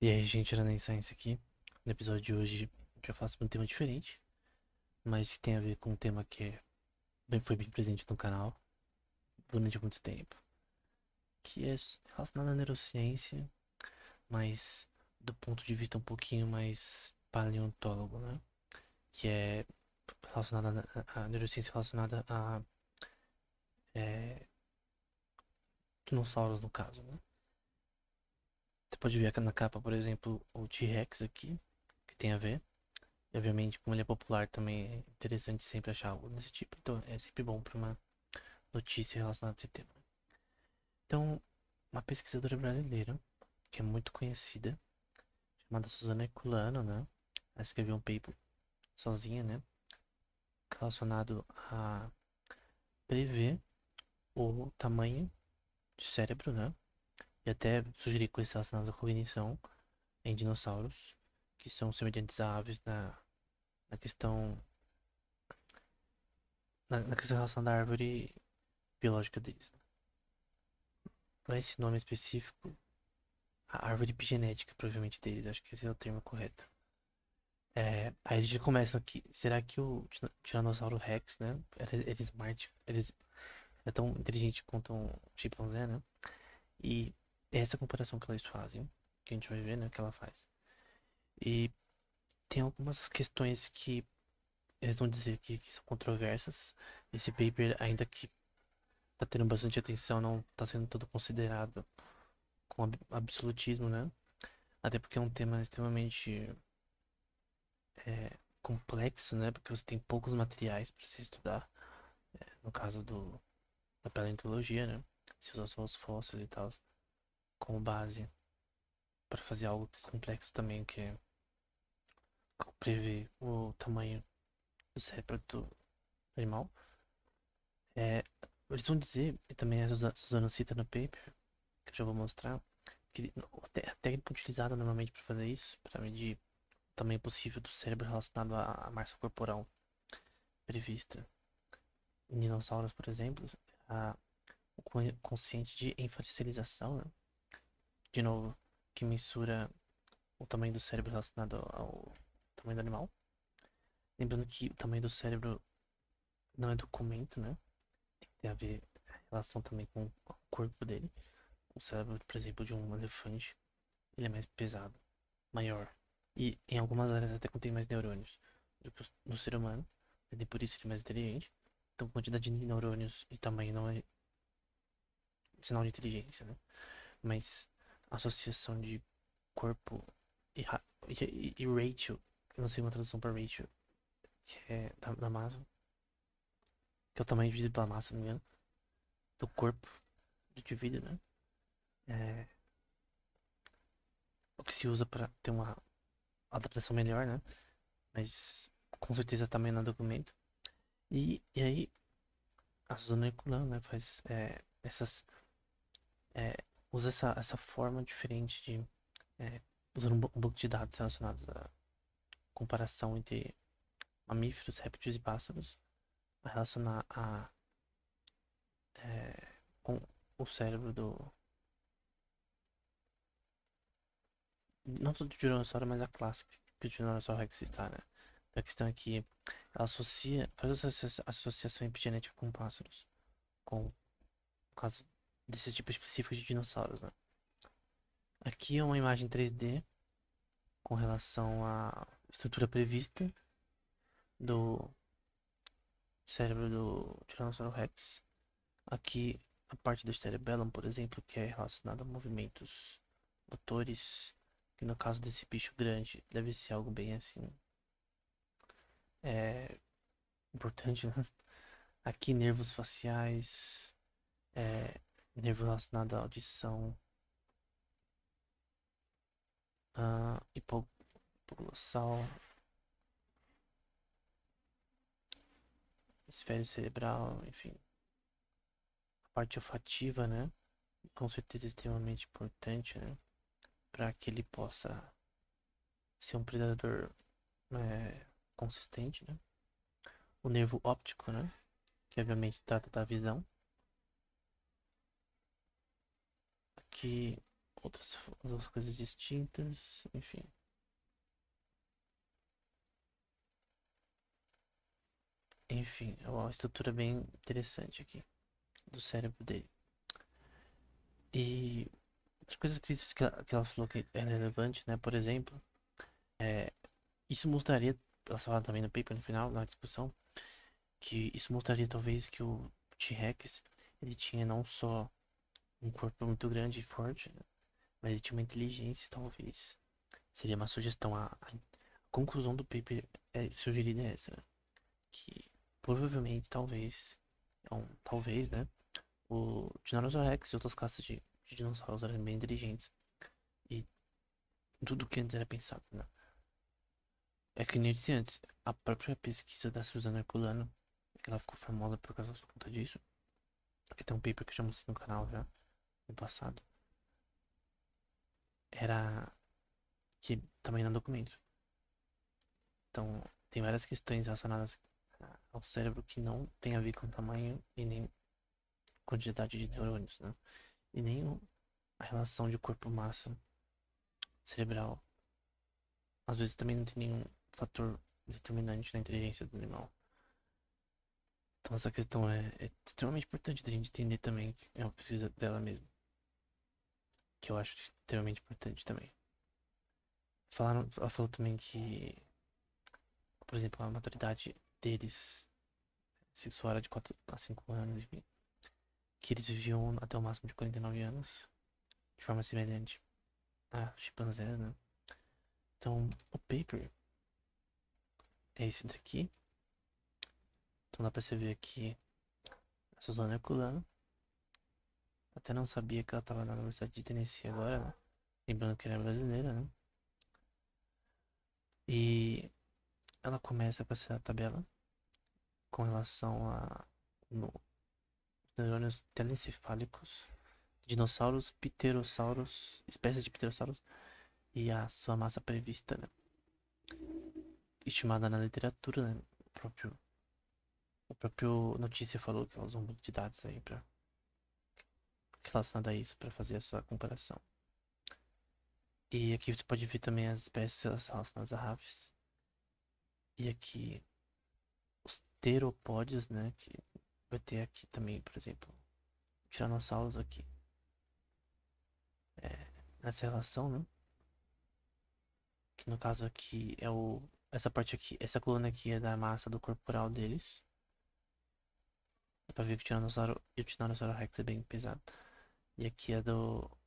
E aí, gente, era nem Science aqui. No episódio de hoje, a gente vai falar sobre um tema diferente, mas que tem a ver com um tema que foi bem presente no canal durante muito tempo, que é relacionado à neurociência, mas do ponto de vista um pouquinho mais paleontólogo, né? Que é relacionada à neurociência relacionada a é, dinossauros, no caso, né? Você pode ver aqui na capa, por exemplo, o T-Rex aqui, que tem a ver. E, obviamente, como ele é popular, também é interessante sempre achar algo desse tipo. Então, é sempre bom para uma notícia relacionada a esse tema. Então, uma pesquisadora brasileira, que é muito conhecida, chamada Suzana Herculano, né? Ela escreveu um paper sozinha, né? Relacionado a prever o tamanho do cérebro, né? E até sugerir coisas relacionadas à cognição em dinossauros, que são semelhantes a aves na questão, na questão relacionada à árvore biológica deles. Não é esse nome específico, a árvore epigenética, provavelmente, deles, acho que esse é o termo correto. Aí eles já começam aqui. Será que o Tiranossauro Rex, né? Era smart, é tão inteligente quanto um chimpanzé, né? E essa comparação que eles fazem, que a gente vai ver, né? Que ela faz. E tem algumas questões que eles vão dizer que são controversas. Esse paper, ainda que tá tendo bastante atenção, não tá sendo todo considerado com absolutismo, né? Até porque é um tema extremamente complexo, né? Porque você tem poucos materiais para se estudar. No caso da paleontologia, né? Se usa só os fósseis e tal como base para fazer algo complexo também, que é prever o tamanho do cérebro do animal. É, eles vão dizer, e também a Suzana cita no paper, que eu já vou mostrar, que a técnica utilizada normalmente para fazer isso, para medir o tamanho possível do cérebro relacionado à massa corporal prevista em dinossauros, por exemplo, a, o consciente de enfaticialização, né? De novo, que mensura o tamanho do cérebro relacionado ao tamanho do animal. Lembrando que o tamanho do cérebro não é documento, né? Tem a ver a relação também com o corpo dele. O cérebro, por exemplo, de um elefante, ele é mais pesado, maior. E em algumas áreas até contém mais neurônios do que no ser humano. E por isso ele é mais inteligente. Então, quantidade de neurônios e tamanho não é sinal de inteligência, né? Mas a associação de corpo e ratio, eu não sei uma tradução para ratio, que é da massa, que é o tamanho dividido pela massa, não me engano, do corpo de vida, né? É o que se usa para ter uma adaptação melhor, né? Mas com certeza também não é documento. E aí a Suzana Herculano, né, faz é, usa essa forma diferente de é, usando um banco de dados relacionados à comparação entre mamíferos, répteis e pássaros, a relacionar com o cérebro do não só do Tiranossauro, mas a clássica que o Tiranossauro Rex está, né? A questão é que ela faz essa associação epigenética com pássaros, com o caso desses tipos específicos de dinossauros, né? Aqui é uma imagem 3D com relação à estrutura prevista do cérebro do Tiranossauro Rex. Aqui a parte do cerebellum, por exemplo, que é relacionada a movimentos motores, que no caso desse bicho grande deve ser algo bem assim, é importante, né? Aqui nervos faciais, é, nervo relacionado à audição, hipoglossal, esfera cerebral, enfim. A parte olfativa, né? Com certeza extremamente importante, né? Para que ele possa ser um predador consistente, né? O nervo óptico, né? Que obviamente trata da visão. Aqui outras coisas distintas, enfim. Enfim, é uma estrutura bem interessante aqui do cérebro dele. E outra coisa que ela falou que é relevante, né? Por exemplo, é, isso mostraria, ela fala também no paper no final, na discussão, que isso mostraria talvez que o T-Rex ele tinha não só um corpo muito grande e forte, né, mas ele tinha uma inteligência, talvez. Seria uma sugestão. A conclusão do paper sugerida é essa, né? Que provavelmente, talvez, talvez, né? O Tiranossauro Rex e outras classes de dinossauros eram bem inteligentes. E tudo que antes era pensado, né? É que nem eu disse antes, a própria pesquisa da Suzana Herculano, que ela ficou famosa por causa por conta disso. Porque tem um paper que eu já mostrei no canal já, no passado. Era que também no documento. Então, tem várias questões relacionadas ao cérebro que não tem a ver com tamanho e nem quantidade de neurônios, né? E nem a relação de corpo-massa cerebral. Às vezes também não tem nenhum fator determinante na inteligência do animal. Então essa questão é extremamente importante da gente entender também, que é uma pesquisa dela mesmo. Que eu acho extremamente importante também. Ela falou também que, por exemplo, a maturidade deles sexual era de 4 a 5 anos, enfim. Que eles viviam até o máximo de 49 anos, de forma semelhante a chimpanzés, né? Então, o paper é esse daqui. Então dá pra você ver aqui a Suzana Herculano. Até não sabia que ela tava na Universidade de Tennessee agora, né? Lembrando que ela é brasileira, né? E ela começa com essa tabela com relação a no, neurônios telencefálicos, dinossauros, pterossauros, espécies de pterossauros e a sua massa prevista, né? Estimada na literatura, né? O próprio notícia falou que ela usou um banco de dados aí para relacionado a isso para fazer a sua comparação. E aqui você pode ver também as espécies relacionadas a aves. E aqui os teropódios, né? Que vai ter aqui também, por exemplo, tiranossauros aqui. Nessa relação, né? Que no caso aqui é essa parte aqui, essa coluna aqui é da massa do corporal deles. Dá pra ver que o Tiranossauro e o Tiranossauro Rex é bem pesado. E aqui é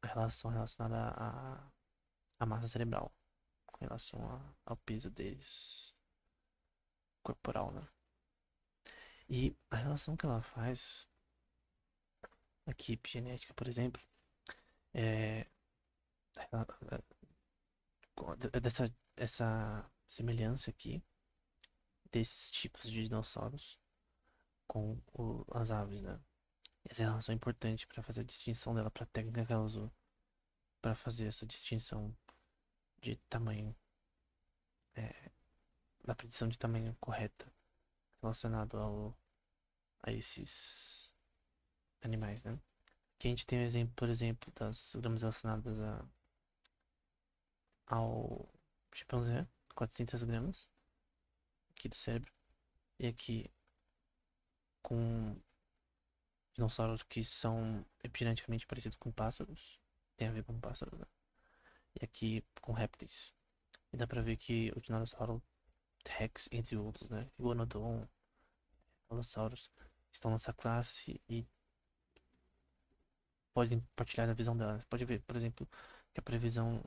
a relação relacionada à massa cerebral. Com relação ao peso deles. Corporal, né? E a relação que ela faz aqui, epigenética, por exemplo, é, dessa essa semelhança aqui desses tipos de dinossauros com as aves, né? Essa relação é importante para fazer a distinção dela, para a técnica que ela usou para fazer essa distinção de tamanho, é, da predição de tamanho correta relacionado a esses animais, né? Aqui a gente tem um exemplo, por exemplo, das gramas relacionadas ao chimpanzé, 400 gramas aqui do cérebro, e aqui com dinossauros que são epigeneticamente parecidos com pássaros, tem a ver com pássaros, né? E aqui com répteis. E dá pra ver que o dinossauro Rex, entre outros, né? Iguanodon, dinossauros, estão nessa classe e podem partilhar a visão delas. Pode ver, por exemplo, que a previsão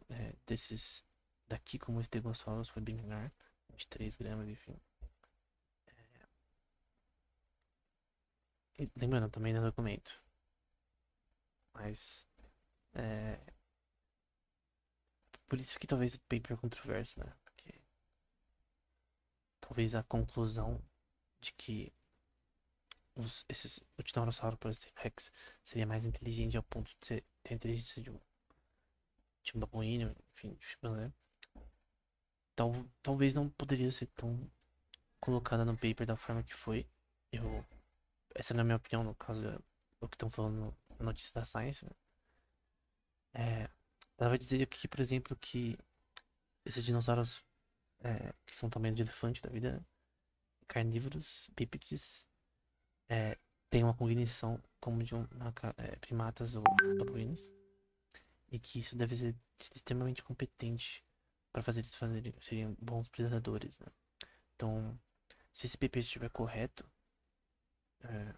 desses daqui, como Stegosaurus, foi bem menor, 23 gramas, enfim. E lembrando, também no documento. Mas, é, por isso que talvez o paper é controverso, né? Porque talvez a conclusão de que o Tiranossauro, por exemplo, Rex, seria mais inteligente ao ponto de ter a inteligência de um babuíno, enfim, de chimpanzé. Talvez não poderia ser tão colocada no paper da forma que foi. Essa na minha opinião, no caso, é o que estão falando na notícia da Science, né? Ela vai dizer aqui, por exemplo, que esses dinossauros que são tamanho de elefante da vida, carnívoros, bípedes, é, têm uma cognição como de primatas ou babuínos, e que isso deve ser extremamente competente para fazer eles serem bons predadores, né? Então, se esse paper estiver correto, é,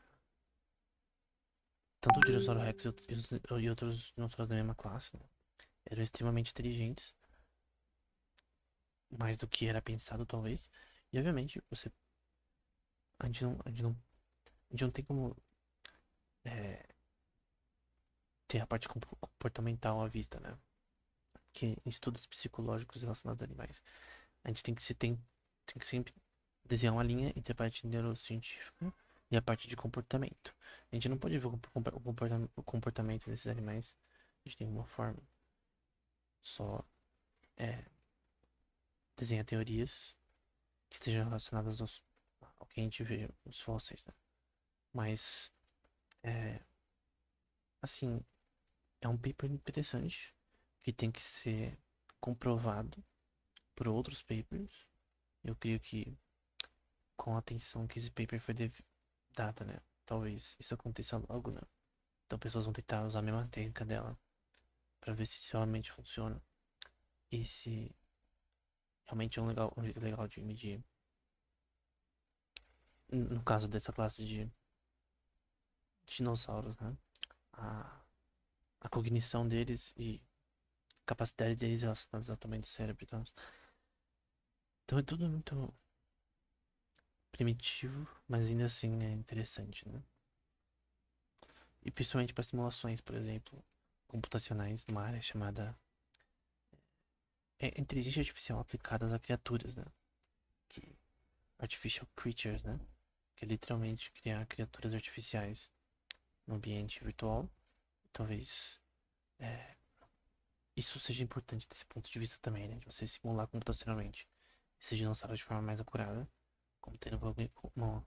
tanto o Dinossauro Rex e outros dinossauros da mesma classe, né, eram extremamente inteligentes, mais do que era pensado, talvez. E obviamente, a gente não tem como é, ter a parte comportamental à vista, né? Que em estudos psicológicos relacionados a animais, a gente tem que sempre desenhar uma linha entre a parte neurocientífica e a parte de comportamento. A gente não pode ver o comportamento desses animais de nenhuma forma. Só é, desenha teorias que estejam relacionadas ao que a gente vê nos fósseis, né? Mas, é, assim, é um paper interessante que tem que ser comprovado por outros papers. Eu creio que com a atenção que esse paper foi dada, né? Talvez isso aconteça logo, né? Então pessoas vão tentar usar a mesma técnica dela para ver se isso realmente funciona e se realmente é um jeito legal de medir. No caso dessa classe de dinossauros, né? A, a cognição deles e a capacidade deles relacionadas ao tamanho do cérebro e tal. Então é tudo muito primitivo, mas ainda assim é interessante, né? E principalmente para simulações, por exemplo, computacionais numa área chamada inteligência artificial aplicadas a criaturas, né? Que, artificial creatures, né? Que é literalmente criar criaturas artificiais no ambiente virtual. Talvez é, isso seja importante desse ponto de vista também, né? De você simular computacionalmente esses dinossauros de forma mais acurada, como tendo uma